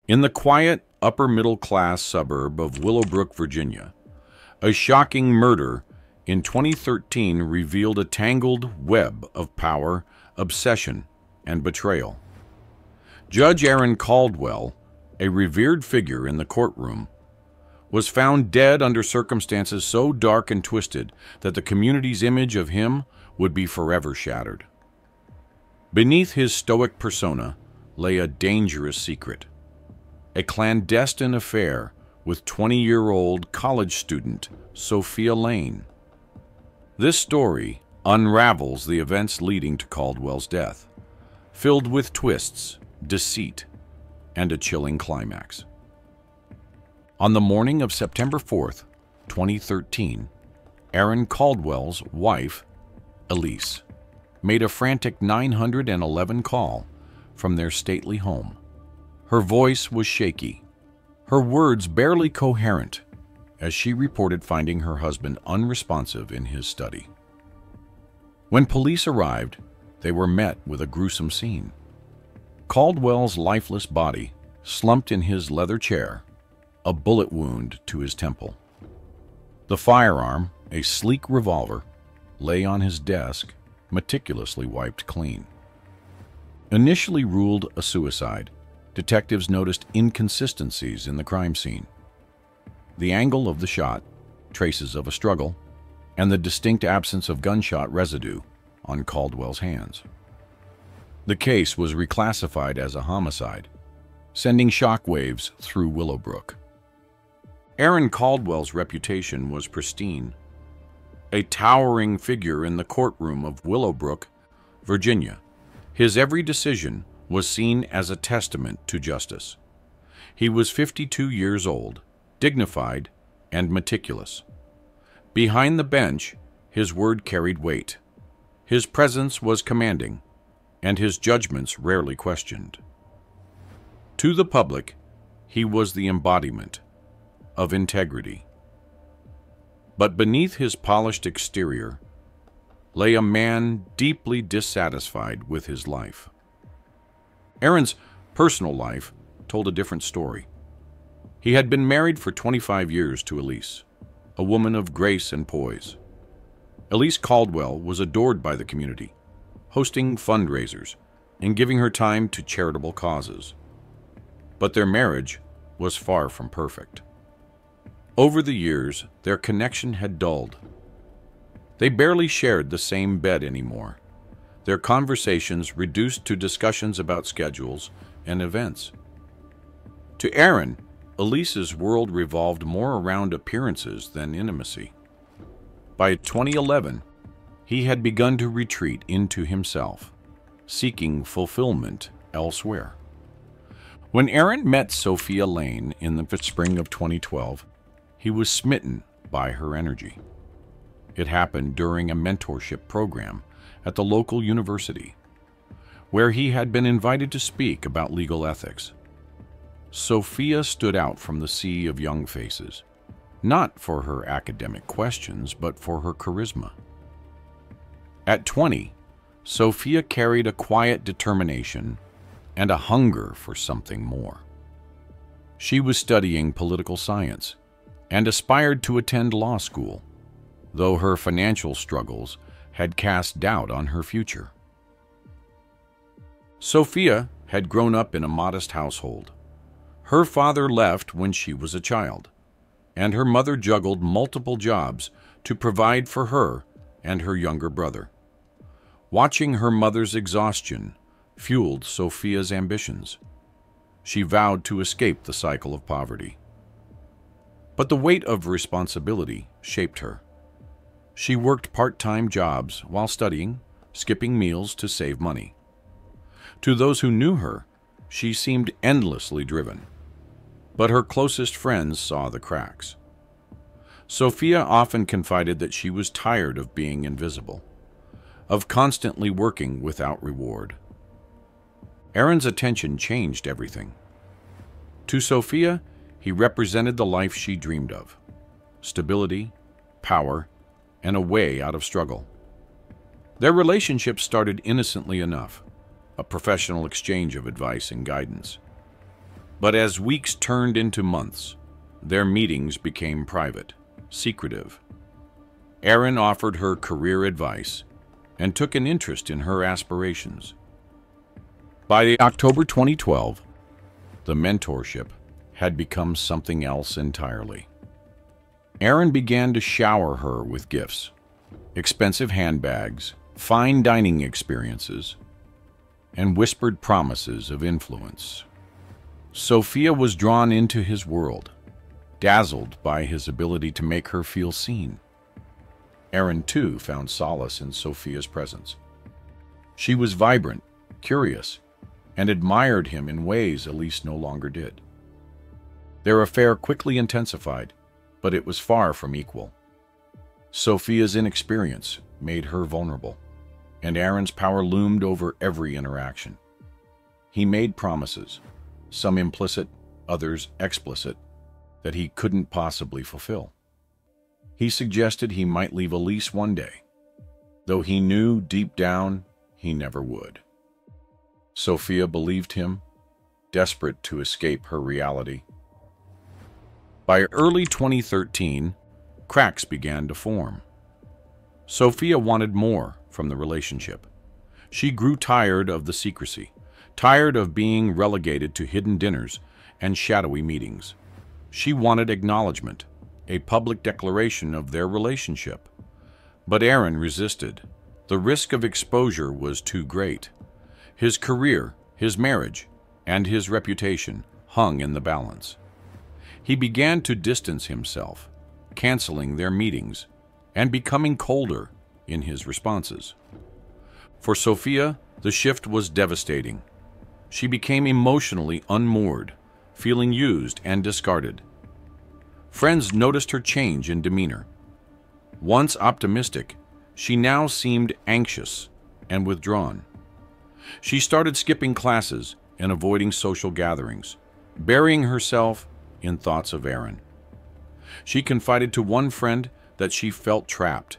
In the quiet, upper-middle-class suburb of Willowbrook, Virginia, a shocking murder in 2013 revealed a tangled web of power, obsession, and betrayal. Judge Aaron Caldwell, a revered figure in the courtroom, was found dead under circumstances so dark and twisted that the community's image of him would be forever shattered. Beneath his stoic persona lay a dangerous secret, a clandestine affair with 20-year-old college student Sophia Lane. This story unravels the events leading to Caldwell's death, filled with twists, deceit, and a chilling climax. On the morning of September 4th, 2013, Aaron Caldwell's wife, Elise, made a frantic 911 call from their stately home. Her voice was shaky, her words barely coherent, as she reported finding her husband unresponsive in his study. When police arrived, they were met with a gruesome scene. Caldwell's lifeless body slumped in his leather chair, a bullet wound to his temple. The firearm, a sleek revolver, lay on his desk, meticulously wiped clean. Initially ruled a suicide, detectives noticed inconsistencies in the crime scene. The angle of the shot, traces of a struggle, and the distinct absence of gunshot residue on Caldwell's hands. The case was reclassified as a homicide, sending shockwaves through Willowbrook. Aaron Caldwell's reputation was pristine, a towering figure in the courtroom of Willowbrook, Virginia. His every decision was seen as a testament to justice. He was 52 years old, dignified, and meticulous. Behind the bench, his word carried weight. His presence was commanding, and his judgments rarely questioned. To the public, he was the embodiment of integrity. But beneath his polished exterior lay a man deeply dissatisfied with his life. Aaron's personal life told a different story. He had been married for 25 years to Elise, a woman of grace and poise. Elise Caldwell was adored by the community, hosting fundraisers and giving her time to charitable causes. But their marriage was far from perfect. Over the years, their connection had dulled. They barely shared the same bed anymore, their conversations reduced to discussions about schedules and events. To Aaron, Elise's world revolved more around appearances than intimacy. By 2011, he had begun to retreat into himself, seeking fulfillment elsewhere. When Aaron met Sophia Lane in the spring of 2012, he was smitten by her energy. It happened during a mentorship program at the local university, where he had been invited to speak about legal ethics. Sophia stood out from the sea of young faces, not for her academic questions, but for her charisma. At 20, Sophia carried a quiet determination and a hunger for something more. She was studying political science and aspired to attend law school, though her financial struggles had cast doubt on her future. Sophia had grown up in a modest household. Her father left when she was a child, and her mother juggled multiple jobs to provide for her and her younger brother. Watching her mother's exhaustion fueled Sophia's ambitions. She vowed to escape the cycle of poverty. But the weight of responsibility shaped her. She worked part-time jobs while studying, skipping meals to save money. To those who knew her, she seemed endlessly driven. But her closest friends saw the cracks. Sophia often confided that she was tired of being invisible, of constantly working without reward. Aaron's attention changed everything. To Sophia, he represented the life she dreamed of: stability, power, and a way out of struggle. Their relationship started innocently enough, a professional exchange of advice and guidance. But as weeks turned into months, their meetings became private, secretive. Aaron offered her career advice and took an interest in her aspirations. By October 2012, the mentorship had become something else entirely. Aaron began to shower her with gifts, expensive handbags, fine dining experiences, and whispered promises of influence. Sophia was drawn into his world, dazzled by his ability to make her feel seen. Aaron, too, found solace in Sophia's presence. She was vibrant, curious, and admired him in ways Elise no longer did. Their affair quickly intensified, but it was far from equal. Sophia's inexperience made her vulnerable, and Aaron's power loomed over every interaction. He made promises, some implicit, others explicit, that he couldn't possibly fulfill. He suggested he might leave Elise one day, though he knew deep down he never would. Sophia believed him, desperate to escape her reality. By early 2013, cracks began to form. Sophia wanted more from the relationship. She grew tired of the secrecy, tired of being relegated to hidden dinners and shadowy meetings. She wanted acknowledgement, a public declaration of their relationship. But Aaron resisted. The risk of exposure was too great. His career, his marriage, and his reputation hung in the balance. He began to distance himself, canceling their meetings and becoming colder in his responses. For Sophia, the shift was devastating. She became emotionally unmoored, feeling used and discarded. Friends noticed her change in demeanor. Once optimistic, she now seemed anxious and withdrawn. She started skipping classes and avoiding social gatherings, burying herself in thoughts of Aaron. She confided to one friend that she felt trapped,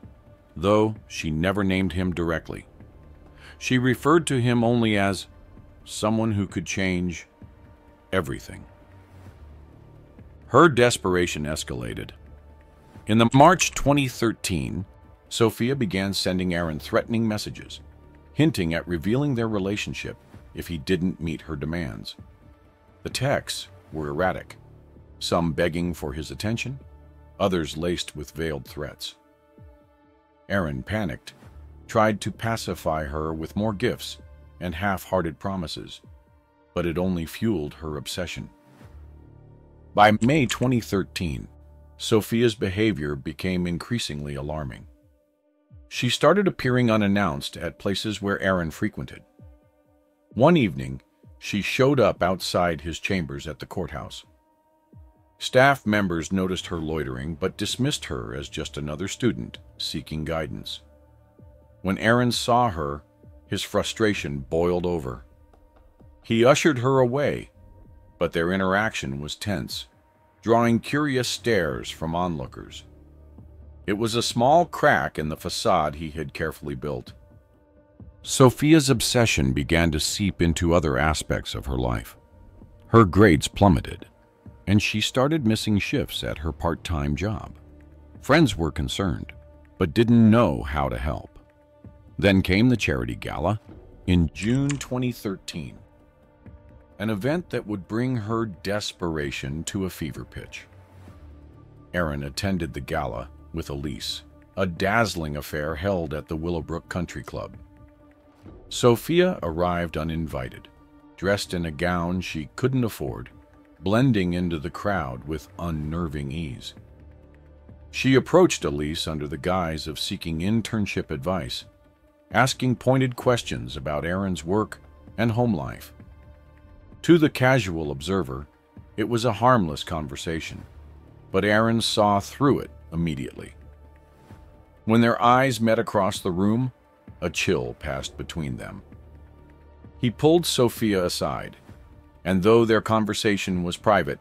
though she never named him directly. She referred to him only as someone who could change everything. Her desperation escalated. In the March 2013, Sophia began sending Aaron threatening messages, hinting at revealing their relationship if he didn't meet her demands. The texts were erratic, some begging for his attention, others laced with veiled threats. Aaron panicked, tried to pacify her with more gifts and half-hearted promises, but it only fueled her obsession. By May 2013, Sophia's behavior became increasingly alarming. She started appearing unannounced at places where Aaron frequented. One evening, she showed up outside his chambers at the courthouse. Staff members noticed her loitering but dismissed her as just another student seeking guidance. When Aaron saw her, his frustration boiled over. He ushered her away, but their interaction was tense, drawing curious stares from onlookers. It was a small crack in the facade he had carefully built. Sophia's obsession began to seep into other aspects of her life. Her grades plummeted, and she started missing shifts at her part-time job. Friends were concerned, but didn't know how to help. Then came the charity gala in June 2013, an event that would bring her desperation to a fever pitch. Aaron attended the gala with Elise, a dazzling affair held at the Willowbrook Country Club. Sophia arrived uninvited, dressed in a gown she couldn't afford, blending into the crowd with unnerving ease. She approached Elise under the guise of seeking internship advice, asking pointed questions about Aaron's work and home life. To the casual observer, it was a harmless conversation, but Aaron saw through it immediately. When their eyes met across the room, a chill passed between them. He pulled Sophia aside, and though their conversation was private,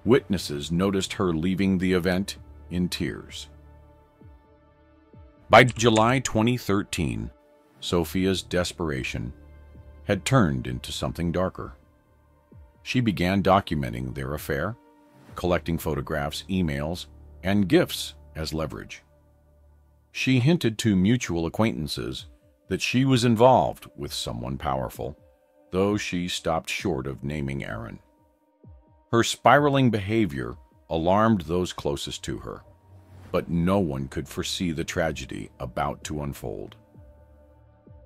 witnesses noticed her leaving the event in tears. By July 2013, Sophia's desperation had turned into something darker. She began documenting their affair, collecting photographs, emails, and gifts as leverage. She hinted to mutual acquaintances that she was involved with someone powerful, though she stopped short of naming Aaron. Her spiraling behavior alarmed those closest to her, but no one could foresee the tragedy about to unfold.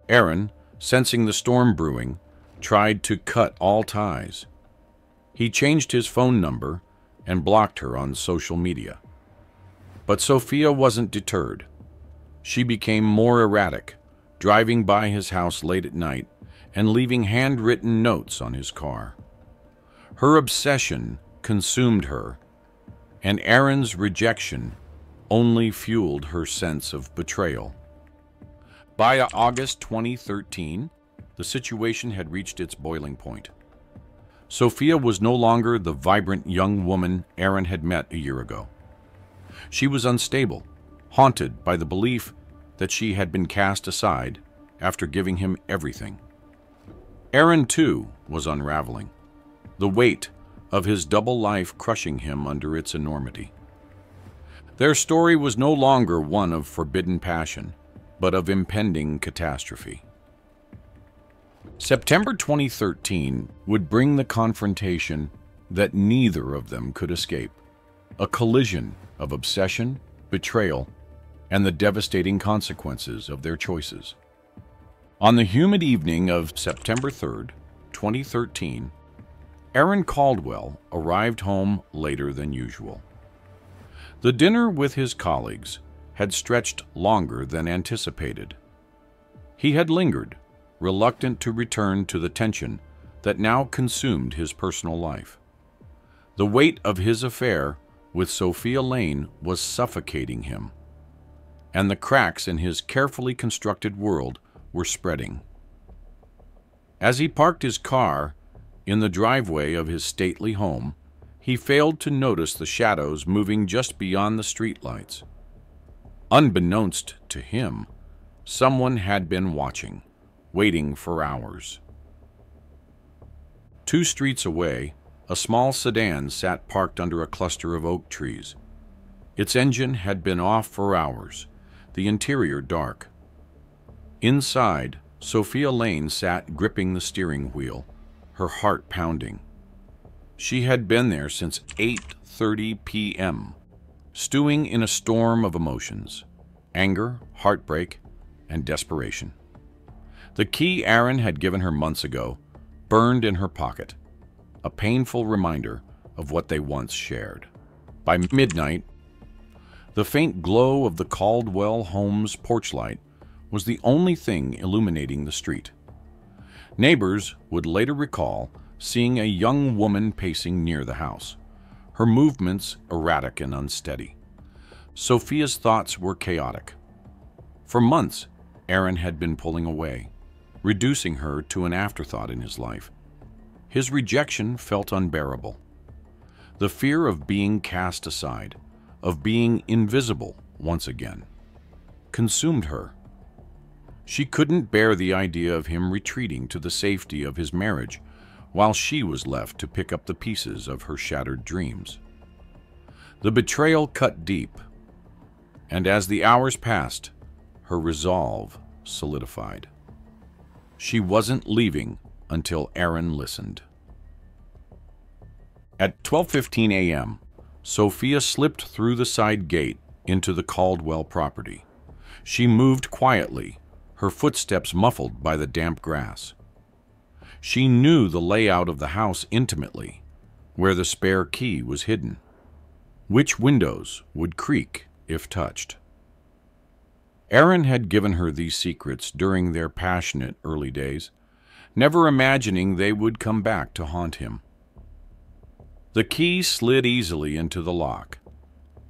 Aaron, sensing the storm brewing, tried to cut all ties. He changed his phone number and blocked her on social media. But Sophia wasn't deterred. She became more erratic, driving by his house late at night and leaving handwritten notes on his car. Her obsession consumed her, and Aaron's rejection only fueled her sense of betrayal. By August 2013, the situation had reached its boiling point. Sophia was no longer the vibrant young woman Aaron had met a year ago. She was unstable, haunted by the belief that she had been cast aside after giving him everything. Aaron, too, was unraveling, the weight of his double life crushing him under its enormity. Their story was no longer one of forbidden passion, but of impending catastrophe. September 2013 would bring the confrontation that neither of them could escape, a collision of obsession, betrayal, and the devastating consequences of their choices. On the humid evening of September 3rd, 2013, Aaron Caldwell arrived home later than usual. The dinner with his colleagues had stretched longer than anticipated. He had lingered, reluctant to return to the tension that now consumed his personal life. The weight of his affair with Sophia Lane was suffocating him, and the cracks in his carefully constructed world were spreading. As he parked his car in the driveway of his stately home, he failed to notice the shadows moving just beyond the streetlights. Unbeknownst to him, someone had been watching, waiting for hours. 2 streets away, a small sedan sat parked under a cluster of oak trees. Its engine had been off for hours, the interior dark. Inside, Sophia Lane sat gripping the steering wheel, her heart pounding. She had been there since 8:30 p.m., stewing in a storm of emotions, anger, heartbreak, and desperation. The key Aaron had given her months ago burned in her pocket, a painful reminder of what they once shared. By midnight, the faint glow of the Caldwell home's porch light was the only thing illuminating the street. Neighbors would later recall seeing a young woman pacing near the house, her movements erratic and unsteady. Sophia's thoughts were chaotic. For months, Aaron had been pulling away, reducing her to an afterthought in his life. His rejection felt unbearable. The fear of being cast aside, of being invisible once again, consumed her. She couldn't bear the idea of him retreating to the safety of his marriage while she was left to pick up the pieces of her shattered dreams. The betrayal cut deep, and as the hours passed, her resolve solidified. She wasn't leaving until Aaron listened. At 12:15 a.m., Sophia slipped through the side gate into the Caldwell property. She moved quietly, her footsteps muffled by the damp grass. She knew the layout of the house intimately, where the spare key was hidden, which windows would creak if touched. Aaron had given her these secrets during their passionate early days, never imagining they would come back to haunt him. The key slid easily into the lock,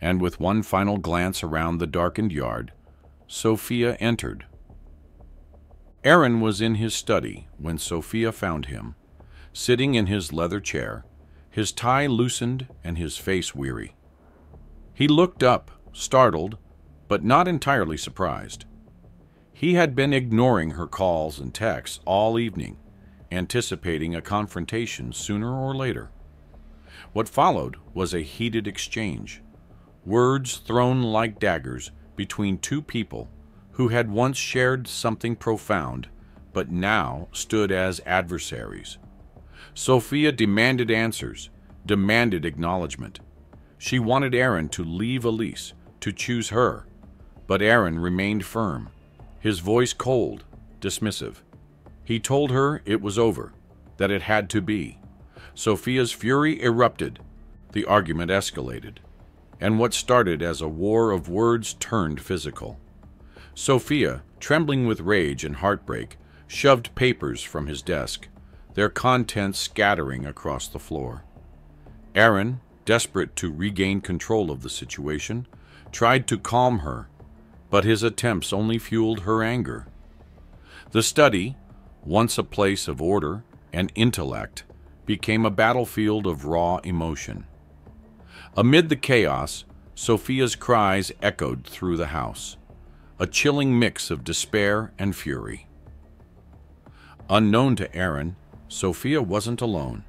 and with one final glance around the darkened yard, Sophia entered. Aaron was in his study when Sophia found him, sitting in his leather chair, his tie loosened and his face weary. He looked up, startled, but not entirely surprised. He had been ignoring her calls and texts all evening, anticipating a confrontation sooner or later. What followed was a heated exchange, words thrown like daggers between two people who had once shared something profound but now stood as adversaries. Sophia demanded answers, demanded acknowledgement. She wanted Aaron to leave Elise, to choose her, but Aaron remained firm, his voice cold, dismissive. He told her it was over, that it had to be. Sophia's fury erupted. The argument escalated, and what started as a war of words turned physical. Sophia, trembling with rage and heartbreak, shoved papers from his desk, their contents scattering across the floor. Aaron, desperate to regain control of the situation, tried to calm her, but his attempts only fueled her anger. The study, once a place of order and intellect, became a battlefield of raw emotion. Amid the chaos, Sophia's cries echoed through the house, a chilling mix of despair and fury. Unknown to Aaron, Sophia wasn't alone.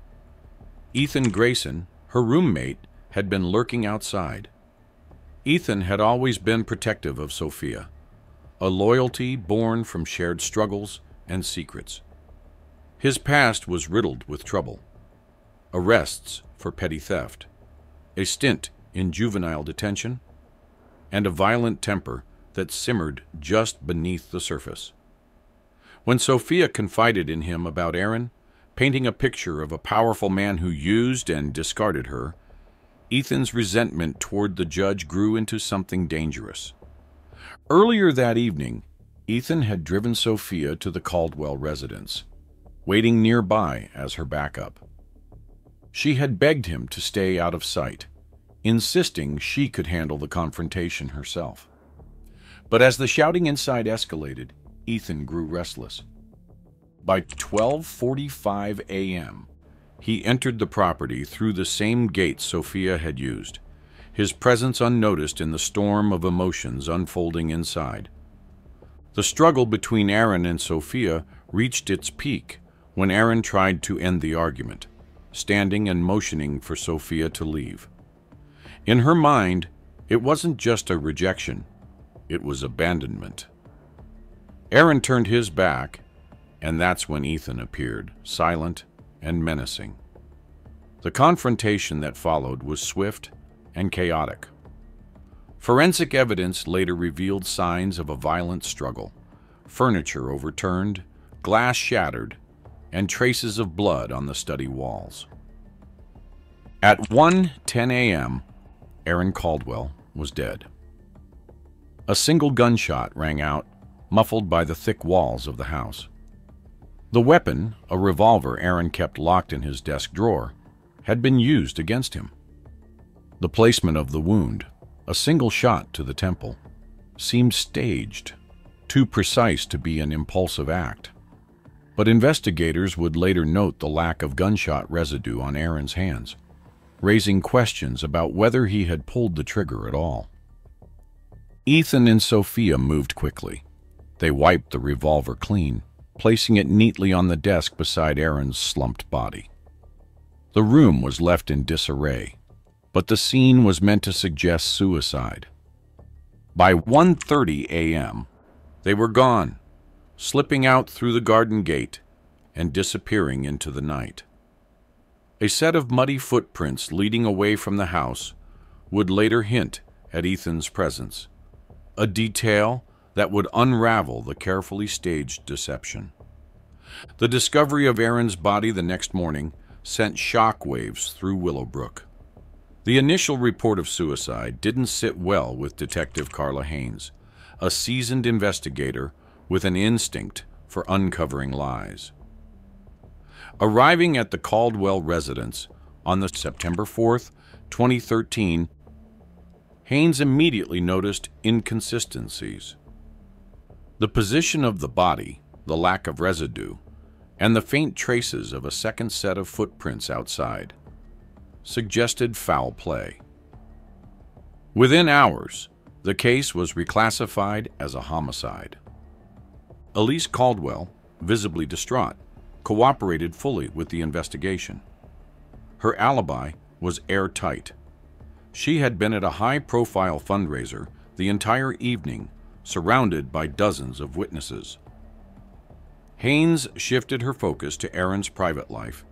Ethan Grayson, her roommate, had been lurking outside. Ethan had always been protective of Sophia, a loyalty born from shared struggles and secrets. His past was riddled with trouble. Arrests for petty theft, a stint in juvenile detention, and a violent temper that simmered just beneath the surface. When Sophia confided in him about Aaron, painting a picture of a powerful man who used and discarded her, Ethan's resentment toward the judge grew into something dangerous. Earlier that evening, Ethan had driven Sophia to the Caldwell residence, waiting nearby as her backup. She had begged him to stay out of sight, insisting she could handle the confrontation herself. But as the shouting inside escalated, Ethan grew restless. By 12:45 a.m., he entered the property through the same gate Sophia had used, his presence unnoticed in the storm of emotions unfolding inside. The struggle between Aaron and Sophia reached its peak when Aaron tried to end the argument, standing and motioning for Sophia to leave. In her mind, it wasn't just a rejection, it was abandonment. Aaron turned his back, and that's when Ethan appeared, silent and menacing. The confrontation that followed was swift and chaotic. Forensic evidence later revealed signs of a violent struggle, furniture overturned, glass shattered, and traces of blood on the study walls. At 1:10 a.m., Aaron Caldwell was dead. A single gunshot rang out, muffled by the thick walls of the house. The weapon, a revolver Aaron kept locked in his desk drawer, had been used against him. The placement of the wound, a single shot to the temple, seemed staged, too precise to be an impulsive act. But investigators would later note the lack of gunshot residue on Aaron's hands, raising questions about whether he had pulled the trigger at all. Ethan and Sophia moved quickly. They wiped the revolver clean, placing it neatly on the desk beside Aaron's slumped body. The room was left in disarray, but the scene was meant to suggest suicide. By 1:30 a.m., they were gone, slipping out through the garden gate and disappearing into the night. A set of muddy footprints leading away from the house would later hint at Ethan's presence, a detail that would unravel the carefully staged deception. The discovery of Aaron's body the next morning sent shockwaves through Willowbrook. The initial report of suicide didn't sit well with Detective Carla Haynes, a seasoned investigator with an instinct for uncovering lies. Arriving at the Caldwell residence on the September 4th, 2013, Haynes immediately noticed inconsistencies. The position of the body, the lack of residue, and the faint traces of a second set of footprints outside suggested foul play. Within hours, the case was reclassified as a homicide. Elise Caldwell, visibly distraught, cooperated fully with the investigation. Her alibi was airtight. She had been at a high-profile fundraiser the entire evening, surrounded by dozens of witnesses. Haynes shifted her focus to Aaron's private life,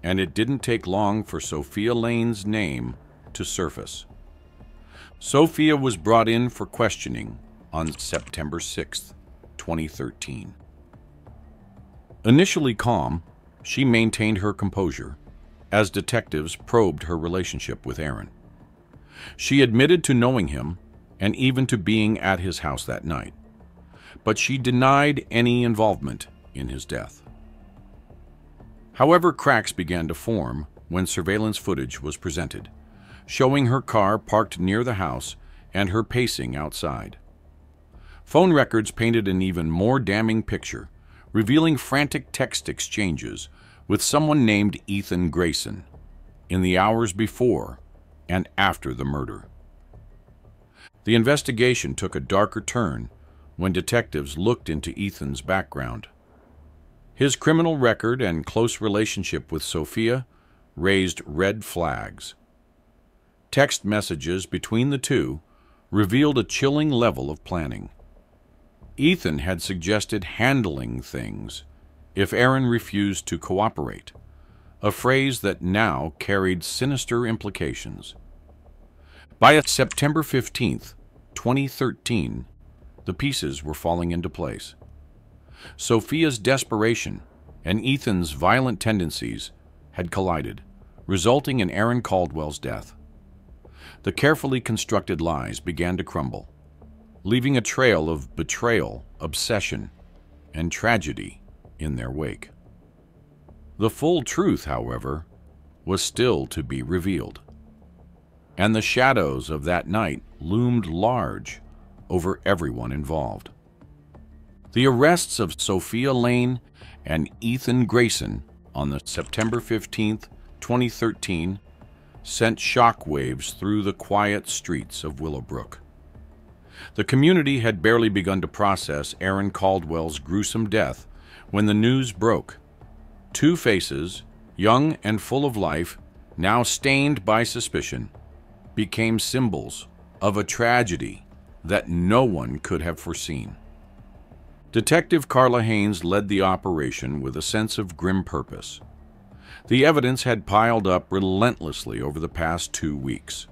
and it didn't take long for Sophia Lane's name to surface. Sophia was brought in for questioning on September 6, 2013. Initially calm, she maintained her composure as detectives probed her relationship with Aaron. She admitted to knowing him and even to being at his house that night, but she denied any involvement in his death. However, cracks began to form when surveillance footage was presented, showing her car parked near the house and her pacing outside. Phone records painted an even more damning picture, revealing frantic text exchanges with someone named Ethan Grayson in the hours before and after the murder. The investigation took a darker turn when detectives looked into Ethan's background. His criminal record and close relationship with Sophia raised red flags. Text messages between the two revealed a chilling level of planning. Ethan had suggested handling things if Aaron refused to cooperate, a phrase that now carried sinister implications. By September 15, 2013, the pieces were falling into place. Sophia's desperation and Ethan's violent tendencies had collided, resulting in Aaron Caldwell's death. The carefully constructed lies began to crumble, leaving a trail of betrayal, obsession, and tragedy in their wake. The full truth, however, was still to be revealed, and the shadows of that night loomed large over everyone involved. The arrests of Sophia Lane and Ethan Grayson on the September 15, 2013, sent shockwaves through the quiet streets of Willowbrook. The community had barely begun to process Aaron Caldwell's gruesome death when the news broke. Two faces, young and full of life, now stained by suspicion, became symbols of a tragedy that no one could have foreseen. Detective Carla Haynes led the operation with a sense of grim purpose. The evidence had piled up relentlessly over the past 2 weeks.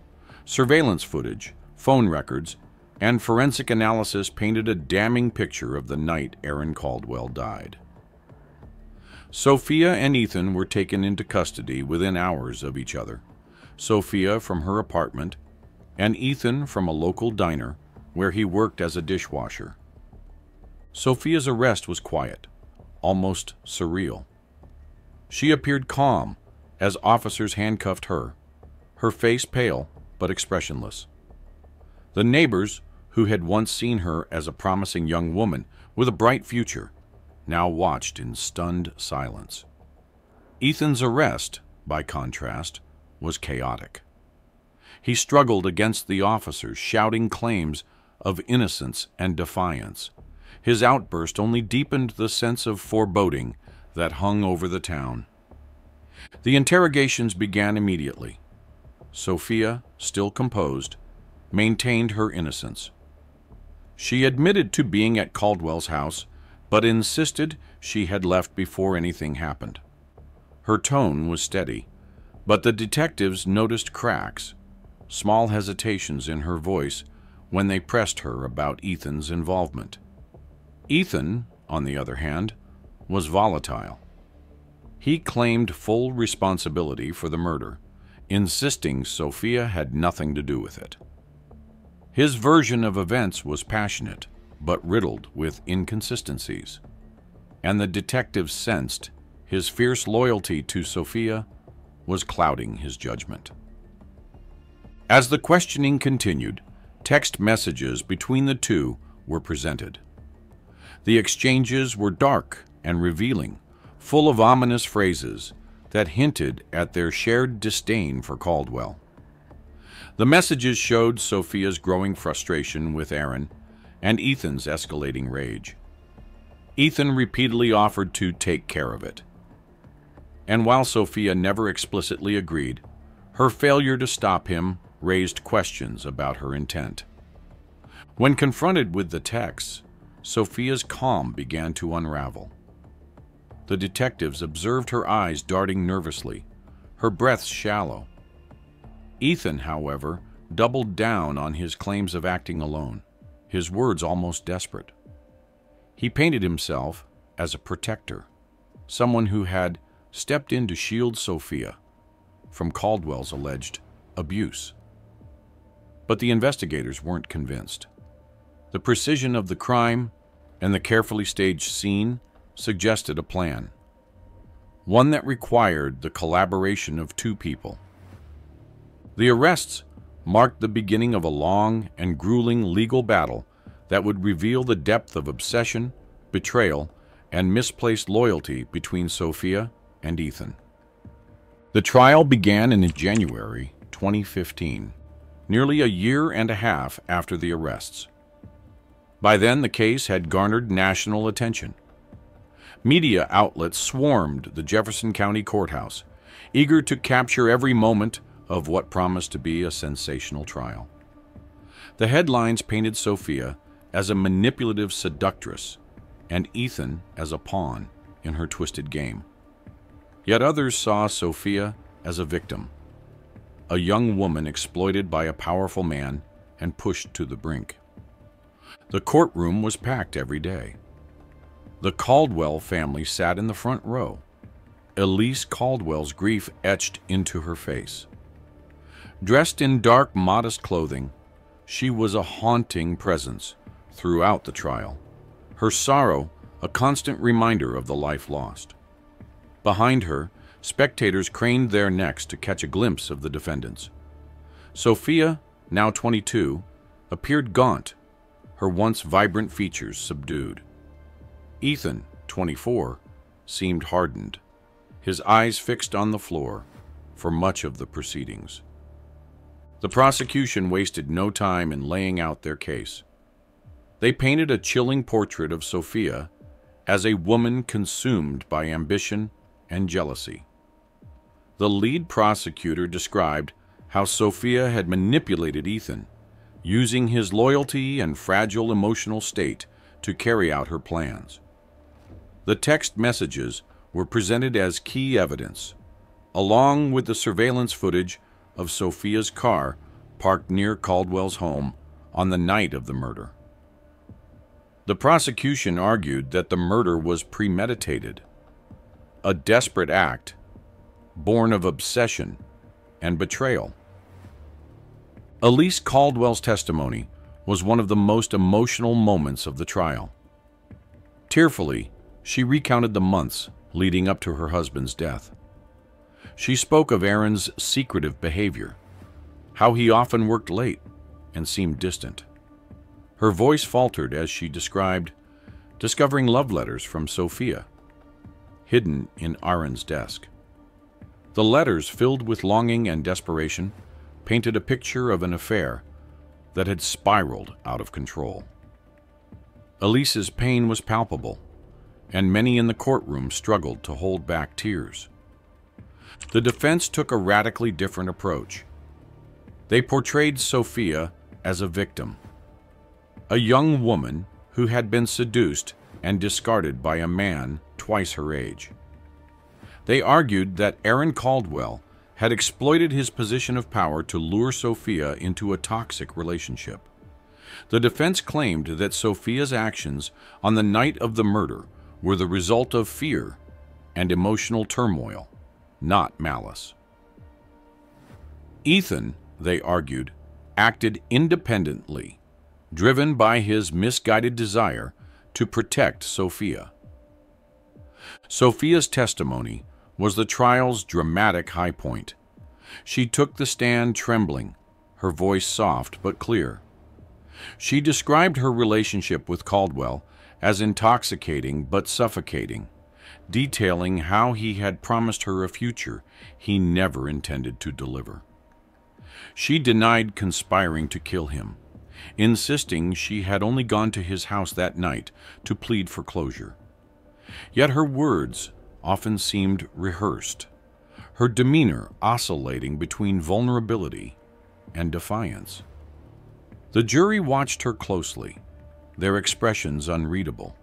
Surveillance footage, phone records, and forensic analysis painted a damning picture of the night Aaron Caldwell died. Sophia and Ethan were taken into custody within hours of each other, Sophia from her apartment and Ethan from a local diner where he worked as a dishwasher. Sophia's arrest was quiet, almost surreal. She appeared calm as officers handcuffed her, her face pale but expressionless. The neighbors, who had once seen her as a promising young woman with a bright future, now watched in stunned silence. Ethan's arrest, by contrast, was chaotic. He struggled against the officers, shouting claims of innocence and defiance. His outburst only deepened the sense of foreboding that hung over the town. The interrogations began immediately. Sophia, still composed, maintained her innocence. She admitted to being at Caldwell's house, but insisted she had left before anything happened. Her tone was steady, but the detectives noticed cracks, small hesitations in her voice when they pressed her about Ethan's involvement. Ethan, on the other hand, was volatile. He claimed full responsibility for the murder, insisting Sophia had nothing to do with it. His version of events was passionate, but riddled with inconsistencies, and the detectives sensed his fierce loyalty to Sophia was clouding his judgment. As the questioning continued, text messages between the two were presented. The exchanges were dark and revealing, full of ominous phrases that hinted at their shared disdain for Caldwell. The messages showed Sophia's growing frustration with Aaron and Ethan's escalating rage. Ethan repeatedly offered to take care of it, And while Sophia never explicitly agreed, her failure to stop him raised questions about her intent. When confronted with the texts, Sophia's calm began to unravel. The detectives observed her eyes darting nervously, her breath shallow. Ethan, however, doubled down on his claims of acting alone, his words almost desperate. He painted himself as a protector, someone who had stepped in to shield Sophia from Caldwell's alleged abuse. But the investigators weren't convinced. The precision of the crime and the carefully staged scene suggested a plan, one that required the collaboration of two people. The arrests marked the beginning of a long and grueling legal battle that would reveal the depth of obsession, betrayal, and misplaced loyalty between Sophia and Ethan. The trial began in January 2015, nearly a year and a half after the arrests. By then, the case had garnered national attention. Media outlets swarmed the Jefferson County Courthouse, eager to capture every moment of what promised to be a sensational trial. The headlines painted Sophia as a manipulative seductress and Ethan as a pawn in her twisted game. Yet others saw Sophia as a victim, a young woman exploited by a powerful man and pushed to the brink. The courtroom was packed every day. The Caldwell family sat in the front row, Elise Caldwell's grief etched into her face. Dressed in dark, modest clothing, she was a haunting presence throughout the trial, her sorrow a constant reminder of the life lost. Behind her, spectators craned their necks to catch a glimpse of the defendants. Sophia, now 22, appeared gaunt, her once vibrant features subdued. Ethan, 24, seemed hardened, his eyes fixed on the floor for much of the proceedings. The prosecution wasted no time in laying out their case. They painted a chilling portrait of Sophia as a woman consumed by ambition and jealousy. The lead prosecutor described how Sophia had manipulated Ethan, using his loyalty and fragile emotional state to carry out her plans. The text messages were presented as key evidence, along with the surveillance footage of Sophia's car parked near Caldwell's home on the night of the murder. The prosecution argued that the murder was premeditated, a desperate act born of obsession and betrayal. Elise Caldwell's testimony was one of the most emotional moments of the trial. Tearfully, she recounted the months leading up to her husband's death. She spoke of Aaron's secretive behavior, how he often worked late and seemed distant. Her voice faltered as she described discovering love letters from Sophia, hidden in Aaron's desk. The letters, filled with longing and desperation, painted a picture of an affair that had spiraled out of control. Elise's pain was palpable, and many in the courtroom struggled to hold back tears. The defense took a radically different approach. They portrayed Sophia as a victim, a young woman who had been seduced and discarded by a man twice her age. They argued that Aaron Caldwell had exploited his position of power to lure Sophia into a toxic relationship. The defense claimed that Sophia's actions on the night of the murder were the result of fear and emotional turmoil, not malice. Ethan, they argued, acted independently, driven by his misguided desire to protect Sophia. Sophia's testimony was the trial's dramatic high point. She took the stand trembling, her voice soft but clear. She described her relationship with Caldwell as intoxicating but suffocating, detailing how he had promised her a future he never intended to deliver. She denied conspiring to kill him, insisting she had only gone to his house that night to plead for closure. Yet her words, often seemed rehearsed, her demeanor oscillating between vulnerability and defiance. The jury watched her closely, their expressions unreadable.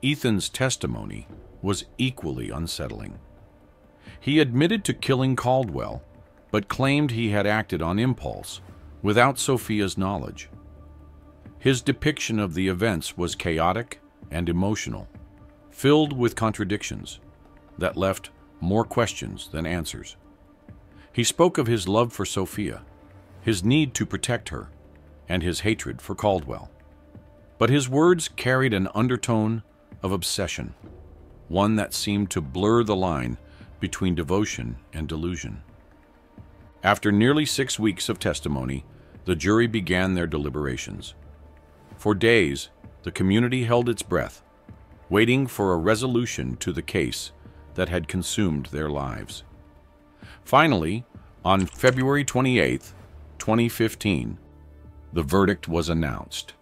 Ethan's testimony was equally unsettling. He admitted to killing Caldwell, but claimed he had acted on impulse, without Sophia's knowledge. His depiction of the events was chaotic and emotional, filled with contradictions that left more questions than answers. He spoke of his love for Sophia, his need to protect her, and his hatred for Caldwell. But his words carried an undertone of obsession, one that seemed to blur the line between devotion and delusion. After nearly 6 weeks of testimony, the jury began their deliberations. For days, the community held its breath, waiting for a resolution to the case that had consumed their lives. Finally, on February 28, 2015, the verdict was announced.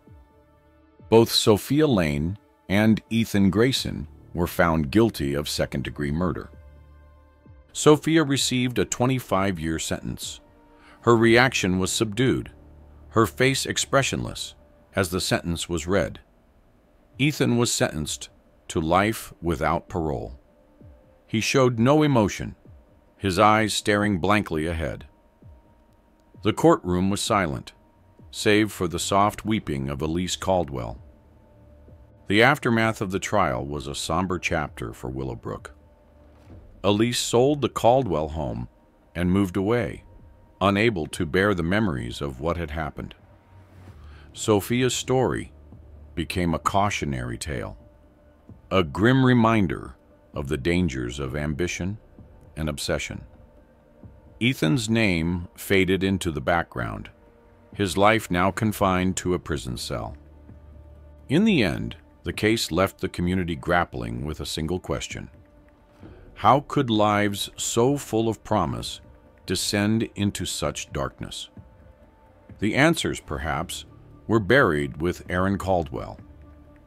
Both Sophia Lane and Ethan Grayson were found guilty of second-degree murder. Sophia received a 25-year sentence. Her reaction was subdued, her face expressionless, as the sentence was read. Ethan was sentenced to life without parole. He showed no emotion, his eyes staring blankly ahead. The courtroom was silent, save for the soft weeping of Elise Caldwell. The aftermath of the trial was a somber chapter for Willowbrook. Elise sold the Caldwell home and moved away, unable to bear the memories of what had happened. Sophia's story became a cautionary tale, a grim reminder of the dangers of ambition and obsession. Ethan's name faded into the background, his life now confined to a prison cell. In the end, the case left the community grappling with a single question: how could lives so full of promise descend into such darkness? The answers, perhaps, were buried with Aaron Caldwell,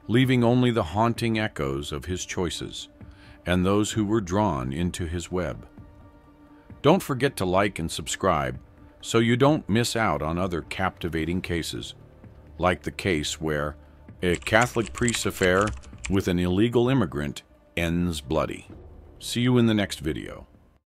leaving only the haunting echoes of his choices and those who were drawn into his web. Don't forget to like and subscribe so you don't miss out on other captivating cases, like the case where a Catholic priest's affair with an illegal immigrant ends bloody. See you in the next video.